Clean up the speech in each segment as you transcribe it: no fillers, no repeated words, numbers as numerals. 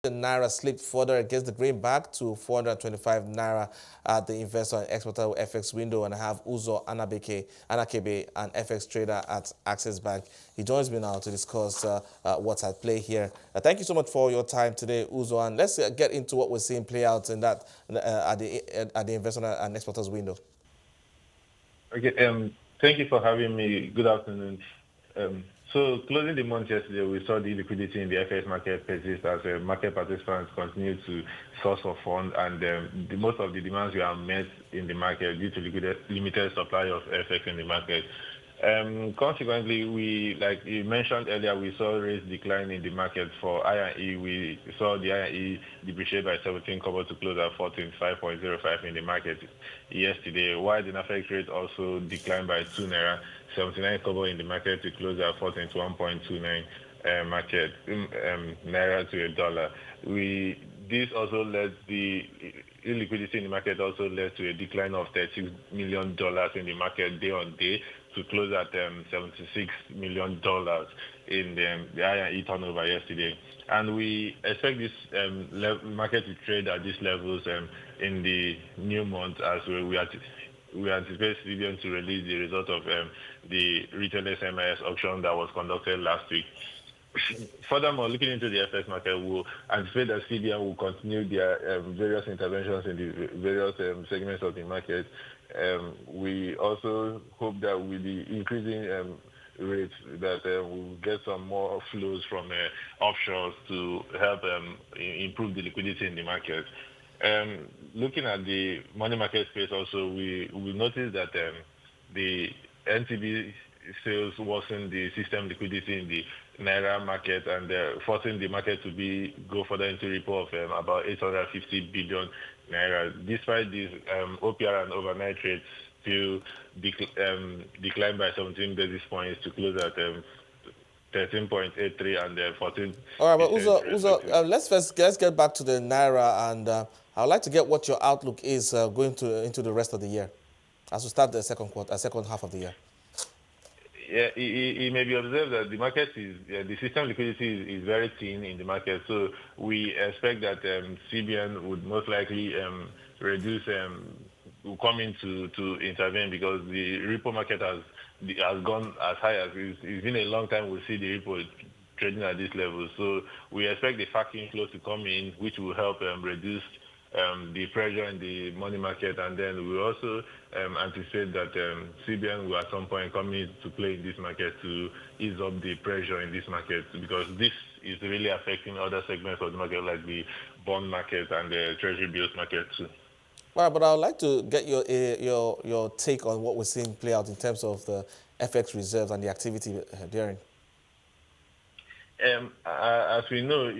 The Naira slipped further against the greenback to 425 Naira at the investor and exporter FX window, and I have Uzor Anakebe, an FX trader at Access Bank. He joins me now to discuss what's at play here. Thank you so much for your time today, Uzor, and let's get into what we're seeing play out in that at the investor and exporters window. Okay, thank you for having me. Good afternoon. So closing the month yesterday, we saw the liquidity in the FX market persist as market participants continue to source for funds, and most of the demands were met in the market due to limited supply of FX in the market. Consequently, like you mentioned earlier, we saw rates decline in the market for I&E. We saw the I&E depreciate by 17 kobo to close at 14.505 in the market yesterday, while the NAFEX rate also declined by 2 Naira, 79 kobo in the market to close at 14.29 market Naira to a dollar. This also led the illiquidity in the market also led to a decline of $36 million in the market day on day to close at $76 million in the I&E turnover yesterday. And we expect this market to trade at these levels in the new month as we anticipate CBN to release the result of the retail SMIS auction that was conducted last week. Furthermore, looking into the FX market, we'll anticipate that CBN will continue their various interventions in the various segments of the market. We also hope that with the increasing rates that we'll get some more flows from offshores to help improve the liquidity in the market. Looking at the money market space also, we noticed that the NTB sales worsened the system liquidity in the Naira market and forcing the market to go further into repo of about 850 billion Naira. Despite this, OPR and overnight rates still declined by 17 basis points to close at 13.83 and 14. All right, but Uzor, let's get back to the Naira, and I'd like to get what your outlook is going into the rest of the year, as we start the second half of the year. Yeah, it may be observed that the market the system liquidity is very thin in the market. So we expect that CBN would most likely reduce, will come in to intervene because the repo market has gone as high as it's been a long time. We'll see the repo trading at this level. So we expect the FAC inflow to come in, which will help reduce the pressure in the money market, and then we also anticipate that CBN will at some point come into play in this market to ease up the pressure in this market, because this is really affecting other segments of the market like the bond market and the treasury bills market too. All right, but I would like to get your take on what we're seeing play out in terms of the FX reserves and the activity during. As we know,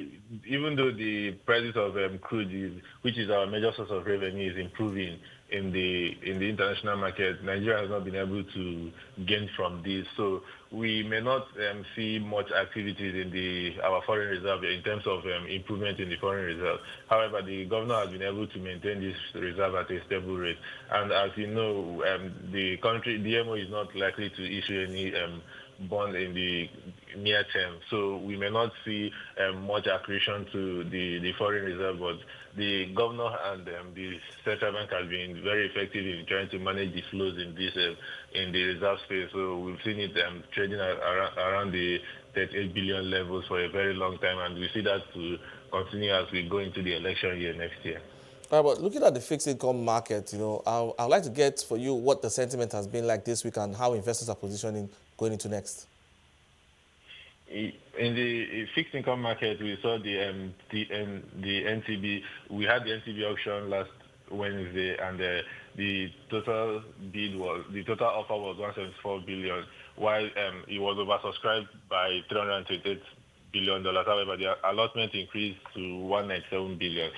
even though the prices of crude, which is our major source of revenue, is improving in the international market, Nigeria has not been able to gain from this. So we may not see much activities in our foreign reserve in terms of improvement in the foreign reserve. However, the governor has been able to maintain this reserve at a stable rate. And as you know, the country, DMO, is not likely to issue any bond in the near term, so we may not see much accretion to the foreign reserve, but the governor and the central bank has been very effective in trying to manage the flows in the reserve space. So we've seen it trading around the 38 billion levels for a very long time, and we see that to continue as we go into the election year next year. All right, but looking at the fixed income market, I'd like to get for you what the sentiment has been like this week and how investors are positioning going into next. In the fixed income market, we saw the NTB. We had the NTB auction last Wednesday, and the total offer was 174 billion, while it was oversubscribed by $328 billion. However, the allotment increased to 197 billion.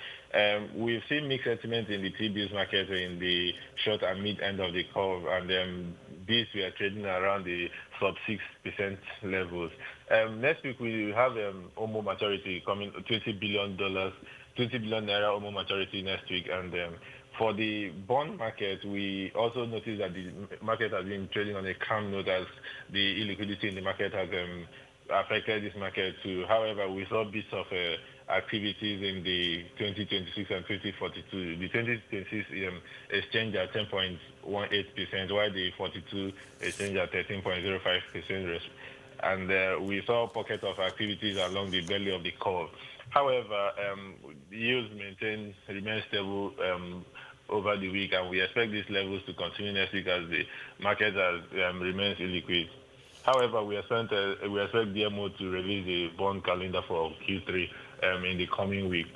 We've seen mixed sentiment in the T-bills market in the short and mid end of the curve, and these we are trading around the sub 6% levels. Next week we have OMO maturity coming, $20 billion Naira OMO maturity next week, and for the bond market, we also noticed that the market has been trading on a calm note as the illiquidity in the market has affected this market too. However, we saw bits of activities in the 2026 and 2042. The 2026 exchange at 10.18%, while the 42 exchange at 13.05%. And we saw pockets of activities along the belly of the curve. However, yields remain stable over the week, and we expect these levels to continue next week as the market remains illiquid. However, we expect DMO to release a bond calendar for Q3 in the coming week.